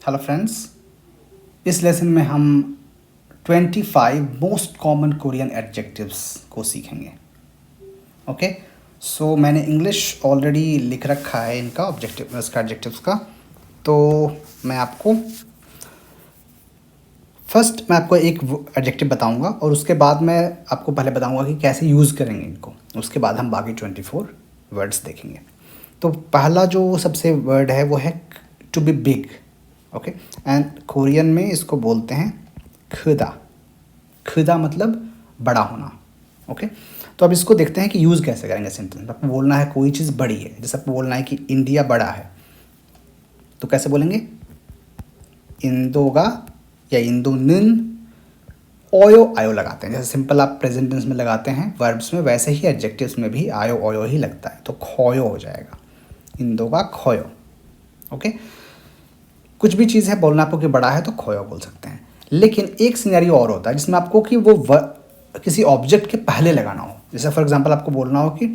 Hello friends, इस lesson में हम 25 मोस्ट कॉमन कोरियन एडजेक्टिव्स को सीखेंगे। ओके, सो मैंने इंग्लिश ऑलरेडी लिख रखा है इनका ऑब्जेक्टिव, इसका एडजेक्टिव्स का। तो मैं आपको एक एडजेक्टिव बताऊंगा और उसके बाद मैं आपको पहले बताऊंगा कि कैसे यूज़ करेंगे इनको। उसके बाद हम बाकी 24 वर्ड्स देखेंगे। तो पहला जो सबसे वर्ड है वो है to be big. Okay, and Korean में इसको बोलते हैं खुदा। खुदा मतलब बड़ा होना। ओके, तो अब इसको देखते हैं कि यूज़ कैसे करेंगे सेंटेंस। आपको बोलना है कोई चीज़ बड़ी है, जैसे आपको बोलना है कि इंडिया बड़ा है, तो कैसे बोलेंगे? इंदोगा या इंदोनन ओयो आयो लगाते हैं। जैसे सिंपल आप प्रेजेंट टेंस में लगाते हैं वर्ब्स में, वैसे ही एडजेक्टिव्स में भी आयो ओयो ही लगता है, तो खोयो हो जाएगा, इंदोगा खोयो। ओके, कुछ भी चीज़ है बोलना आपको कि बड़ा है तो खोयो बोल सकते हैं। लेकिन एक सिनेरियो और होता है जिसमें आपको कि वो किसी ऑब्जेक्ट के पहले लगाना हो। जैसे फॉर एग्जांपल आपको बोलना हो कि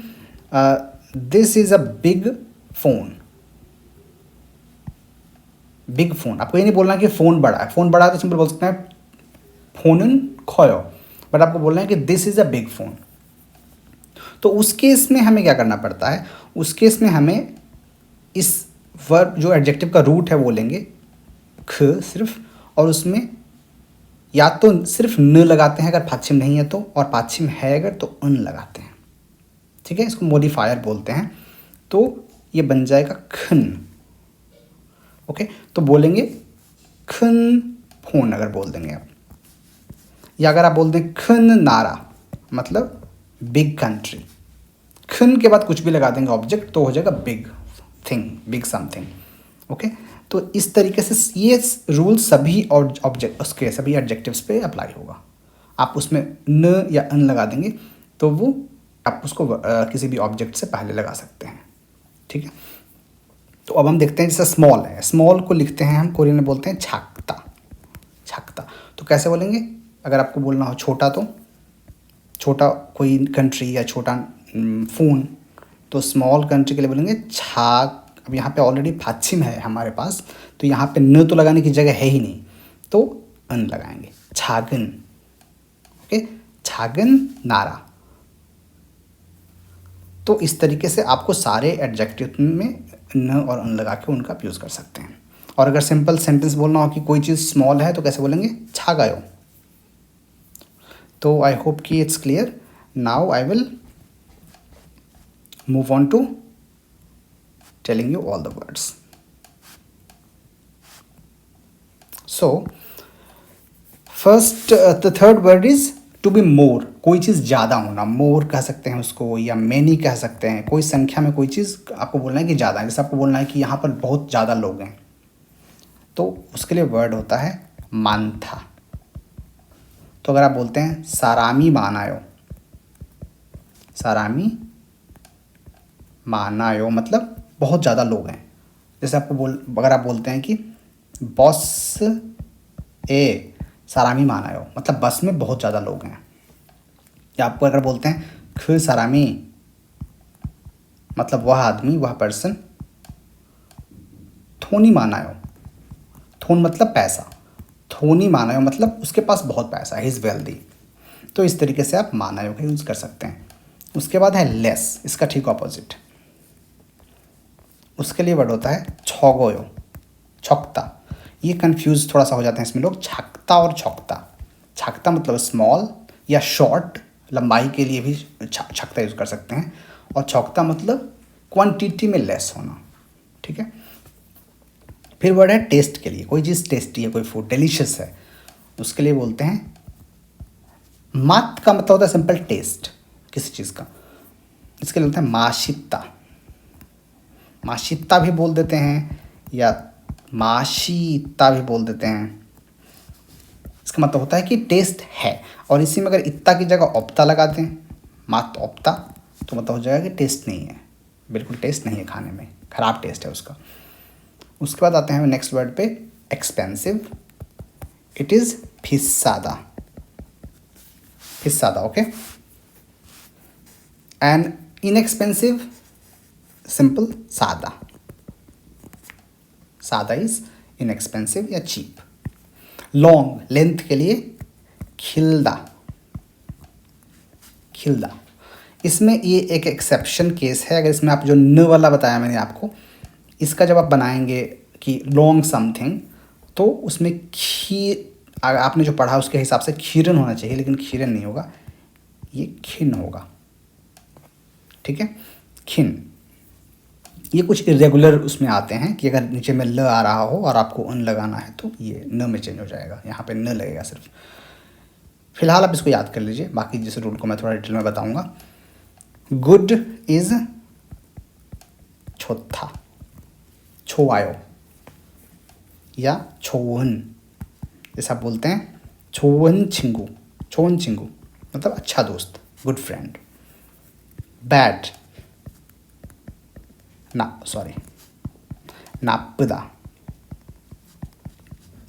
this is a big phone. Big phone, आपको ये नहीं बोलना कि फ़ोन बड़ा है। फ़ोन बड़ा है तो सिंपल बोल सकते हैं फ़ोन खोयो, बट आपको बोलना है कि this is a big phone. तो उस केस में हमें क्या करना पड़ता है? उस केस में हमें इस वर्ब जो एडजेक्टिव का रूट है वो लेंगे ख सिर्फ, और उसमें या तो सिर्फ न लगाते हैं अगर पाछिम नहीं है तो, और पाछिम है अगर तो अन लगाते हैं। ठीक है, इसको मॉडिफायर बोलते हैं। तो ये बन जाएगा खन। ओके, तो बोलेंगे खन फोन अगर बोल देंगे आप, या अगर आप बोल दें खन नारा मतलब बिग कंट्री। खन के बाद कुछ भी लगा देंगे ऑब्जेक्ट तो हो जाएगा big thing, big something. Okay, तो इस तरीके से ये रूल सभी और ऑब्जेक्ट उसके सभी एडजेक्टिव्स पे अप्लाई होगा। आप उसमें न या अन लगा देंगे तो वो आप उसको किसी भी ऑब्जेक्ट से पहले लगा सकते हैं। ठीक है, तो अब हम देखते हैं जैसे स्मॉल है, स्मॉल को लिखते हैं हम कोरियन में बोलते हैं छाकता। छाकता तो कैसे बोलेंगे? अगर आपको बोलना हो छोटा, तो छोटा कोई कंट्री या छोटा फ़ोन, तो स्मॉल कंट्री के लिए बोलेंगे छाक। अब यहाँ पे ऑलरेडी पाछिम है हमारे पास, तो यहाँ पे न तो लगाने की जगह है ही नहीं, तो अन लगाएंगे, छागन। ओके, छागन नारा। तो इस तरीके से आपको सारे एडजेक्टिव में न और अन लगा के उनका यूज़ कर सकते हैं। और अगर सिंपल सेंटेंस बोलना हो कि कोई चीज़ स्मॉल है तो कैसे बोलेंगे? छागायो। तो आई होप कि it's clear. Now I will move on to telling you all the words. So first the third word is to be more। कोई चीज़ ज़्यादा होना, मोर कह सकते हैं उसको, या मैनी कह सकते हैं। कोई संख्या में कोई चीज़ आपको बोलना है कि ज़्यादा है। जैसे आपको बोलना है कि यहाँ पर बहुत ज़्यादा लोग हैं, तो उसके लिए वर्ड होता है मानथा। तो अगर आप बोलते हैं सारामी मानायो, सारामी मानायो मतलब बहुत ज़्यादा लोग हैं। जैसे आपको अगर आप बोलते हैं कि बस ए सारामी मानायो मतलब बस में बहुत ज़्यादा लोग हैं। या आपको अगर बोलते हैं ख सारामी मतलब वह आदमी, वह पर्सन थोनी मानायो, थोन मतलब पैसा, थोनी मानायो मतलब उसके पास बहुत पैसा है, इज़ वेल्दी। तो इस तरीके से आप मानायो का यूज़ कर सकते हैं। उसके बाद है लेस, इसका ठीक ऑपोजिट। उसके लिए वर्ड होता है छौगोयो, छौकता। ये कंफ्यूज थोड़ा सा हो जाते हैं इसमें लोग, छाकता और छौकता। छाकता मतलब स्मॉल या शॉर्ट, लंबाई के लिए भी छाकता यूज़ कर सकते हैं, और छौकता मतलब क्वांटिटी में लेस होना। ठीक है, फिर वर्ड है टेस्ट के लिए। कोई चीज़ टेस्टी है, कोई फूड डिलीशियस है, उसके लिए बोलते हैं मात का मतलब होता है सिंपल टेस्ट किसी चीज़ का। इसके लिए बोलते हैं माशिता। माशिता भी बोल देते हैं या माशीता भी बोल देते हैं। इसका मतलब होता है कि टेस्ट है, और इसी में अगर इत्ता की जगह ओप्ता लगा दें, मात ओप्ता, तो मतलब हो जाएगा कि टेस्ट नहीं है, बिल्कुल टेस्ट नहीं है खाने में, ख़राब टेस्ट है उसका। उसके बाद आते हैं नेक्स्ट वर्ड पे एक्सपेंसिव। इट इज़ फिसादा, फिसादा। ओके, एंड इनएक्सपेंसिव सिंपल सादा, सादा इज इनएक्सपेंसिव या चीप। लॉन्ग लेंथ के लिए खिल्दा, खिल्दा। इसमें ये एक एक्सेप्शन केस है। अगर इसमें आप जो न वाला बताया मैंने आपको, इसका जब आप बनाएंगे कि लॉन्ग समथिंग, तो उसमें आपने जो पढ़ा उसके हिसाब से खीरन होना चाहिए, लेकिन खीरन नहीं होगा, ये खिन होगा। ठीक है, खिन। ये कुछ इरेगुलर उसमें आते हैं कि अगर नीचे में ल आ रहा हो और आपको अन लगाना है तो ये न में चेंज हो जाएगा, यहाँ पे न लगेगा सिर्फ। फिलहाल आप इसको याद कर लीजिए, बाकी जिस रूल को मैं थोड़ा डिटेल में बताऊंगा। गुड इज छोथा, छोआयो या छोवन, जैसा आप बोलते हैं छोवन छिंगू, छोवन छिंगू मतलब अच्छा दोस्त, गुड फ्रेंड। बैड नापदा,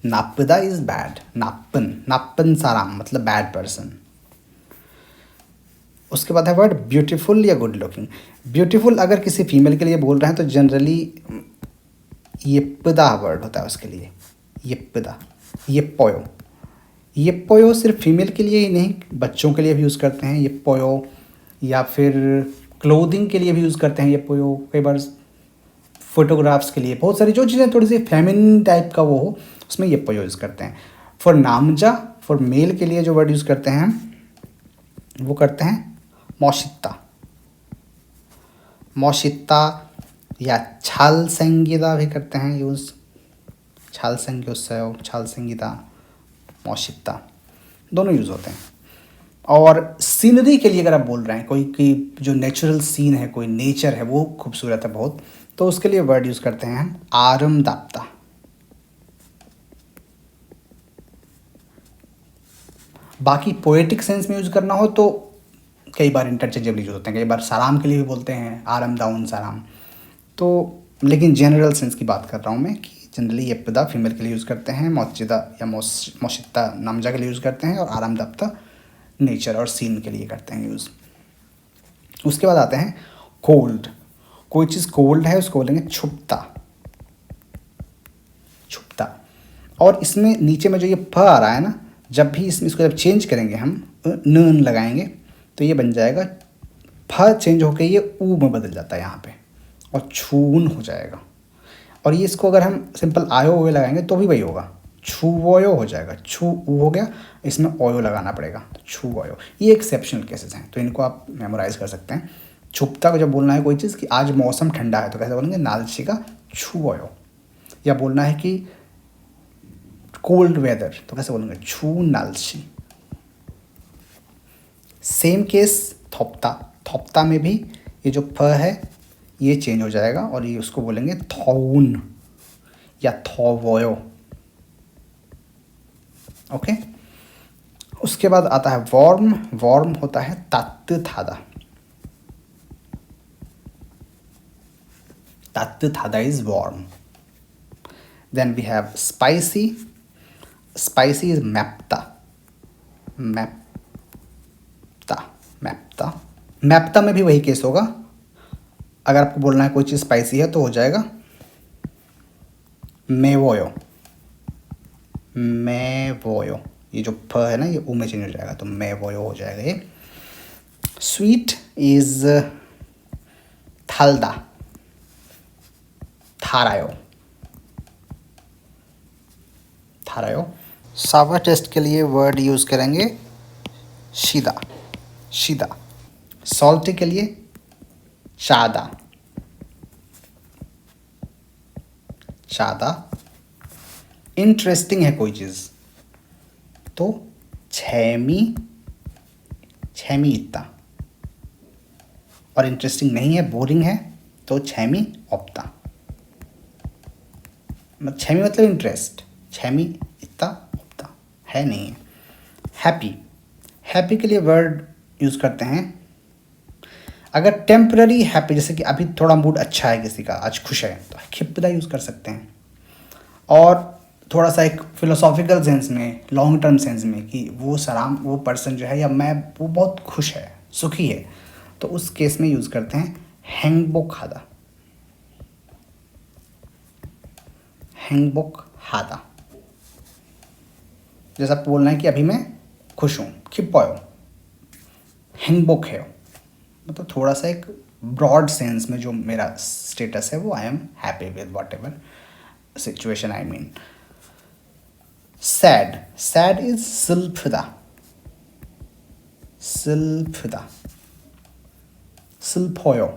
नापदा इज बैड। नापन, नापन साराम मतलब बैड पर्सन। उसके बाद है वर्ड ब्यूटीफुल या गुड लुकिंग। ब्यूटीफुल अगर किसी फीमेल के लिए बोल रहे हैं तो जनरली येप्पदा वर्ड होता है उसके लिए, येप्पदा, येप्पोयो। येप्पोयो सिर्फ फीमेल के लिए ही नहीं, बच्चों के लिए भी यूज़ करते हैं येप्पोयो, या फिर क्लोथिंग के लिए भी यूज़ करते हैं येप्पोयो, कई बार फोटोग्राफ्स के लिए, बहुत सारी जो चीज़ें थोड़ी सी फेमिनिन टाइप का वो हो उसमें येप्पोयो यूज़ करते हैं। फॉर नामजा, फॉर मेल के लिए जो वर्ड यूज़ करते हैं वो करते हैं मौशित्ता, मौशित्ता, या छाल संगीता भी करते हैं यूज़, छाल संग्योत्सव, छाल संगीता, मौशित्ता, दोनों यूज़ होते हैं। और सीनरी के लिए अगर आप बोल रहे हैं कोई की जो नेचुरल सीन है, कोई नेचर है वो खूबसूरत है बहुत, तो उसके लिए वर्ड यूज़ करते हैं हम आरमदाप्ता। बाकी पोएटिक सेंस में यूज़ करना हो तो कई बार इंटरचेंजेबल यूज होते हैं, कई बार साराम के लिए भी बोलते हैं आरम दाउन साराम, तो लेकिन जनरल सेंस की बात कर रहा हूँ मैं कि जनरली येप्पदा फीमेल के लिए यूज़ करते हैं, मौचिदा या मौशित्ता नामजा के लिए यूज़ करते हैं, और आराम दाप्ता नेचर और सीन के लिए करते हैं यूज़। उसके बाद आते हैं कोल्ड। कोई चीज़ कोल्ड है उसको बोलेंगे छुपता, छुपता। और इसमें नीचे में जो ये फ आ रहा है ना, जब भी इसको जब चेंज करेंगे हम न लगाएंगे तो ये बन जाएगा, फ चेंज होकर ये ऊ में बदल जाता है यहाँ पे, और छून हो जाएगा। और ये इसको अगर हम सिंपल आयो ओयो लगाएंगे तो भी वही होगा, छूवोयो हो जाएगा, छू ऊ हो गया, इसमें ओयो लगाना पड़ेगा, तो छूवोयो। ये एक्सेप्शनल केसेस हैं तो इनको आप मेमोराइज कर सकते हैं। छुपता को जब बोलना है कोई चीज़ कि आज मौसम ठंडा है तो कैसे बोलेंगे, नालची का छूवोयो। या बोलना है कि कोल्ड वेदर तो कैसे बोलेंगे, छू नालची। सेम केस थोप्ता, थोप्ता में भी ये जो फ है ये चेंज हो जाएगा और ये उसको बोलेंगे थौन या थौवोयो। ओके। उसके बाद आता है वार्म। वार्म होता है तात्तुथादा, तात्तुथादा is warm. Then we have spicy. Spicy is मैप्ता, मैप्ता, मैप्ता। मैप्ता में भी वही केस होगा, अगर आपको बोलना है कोई चीज़ स्पाइसी है तो हो जाएगा मेवोयो, मेवोयो। ये जो फ है ना ये ऊ में चेंज हो जाएगा तो मेवोयो हो जाएगा ये। स्वीट इज थालदा, थारायो, थारायो। सावर टेस्ट के लिए वर्ड यूज़ करेंगे शीदा, शीदा। सॉल्टी के लिए चादा, चादा। इंटरेस्टिंग है कोई चीज़ तो छेमी, छेमी इत्ता। और इंटरेस्टिंग नहीं है, बोरिंग है तो छेमी ओप्ता। छेमी मतलब इंटरेस्ट, छेमी इत्ता ओप्ता है नहीं है। हैप्पी, हैप्पी के लिए वर्ड यूज़ करते हैं अगर टेम्पररी हैप्पी, जैसे कि अभी थोड़ा मूड अच्छा है किसी का, आज खुश है, तो खिपदा यूज़ कर सकते हैं। और थोड़ा सा एक फिलोसॉफिकल सेंस में, लॉन्ग टर्म सेंस में कि वो सलाम, वो पर्सन जो है या मैं, वो बहुत खुश है, सुखी है, तो उस केस में यूज़ करते हैं हैंगबो खादा, हैंगबुक हादा। जैसा आपको बोलना है कि अभी मैं खुश हूँ, खिप्पॉयो हैंगबुक है, मतलब थोड़ा सा एक ब्रॉड सेंस में जो मेरा स्टेटस है वो I am happy with whatever situation I mean. Sad, sad is सिल्फदा, सिल्फदा, सिल्फोयो,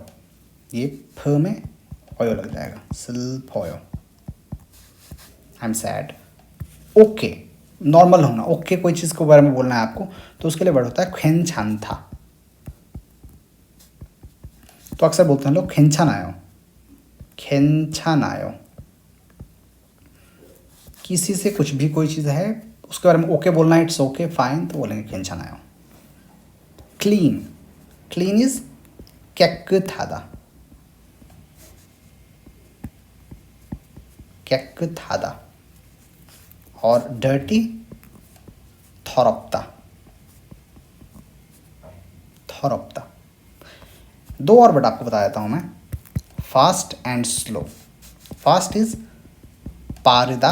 ये फ में ओयो लग जाएगा, सिल्फोयो, I am sad. Okay, normal होना, ओके कोई चीज़ के बारे में बोलना है आपको तो उसके लिए वर्ड होता है खेन छान था। तो अक्सर बोलते हैं लोग खेन आयो, खेन आयो। किसी से कुछ भी कोई चीज़ है उसके बारे में ओके बोलना है, इट्स ओके फाइन, तो बोलेंगे खेन आयो। Clean, clean is 깨끗하다, 깨끗하다। और डर्टी थौरप्ता, थौरप्ता। दो और वर्ड आपको बता देता हूँ मैं, fast and slow. Fast is पारिदा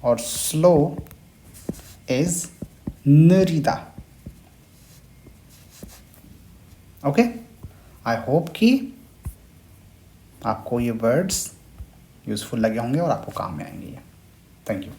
और स्लो इज नरीदा। ओके, आई होप कि आपको ये वर्ड्स यूज़फुल लगे होंगे और आपको काम में आएंगे। Thank you.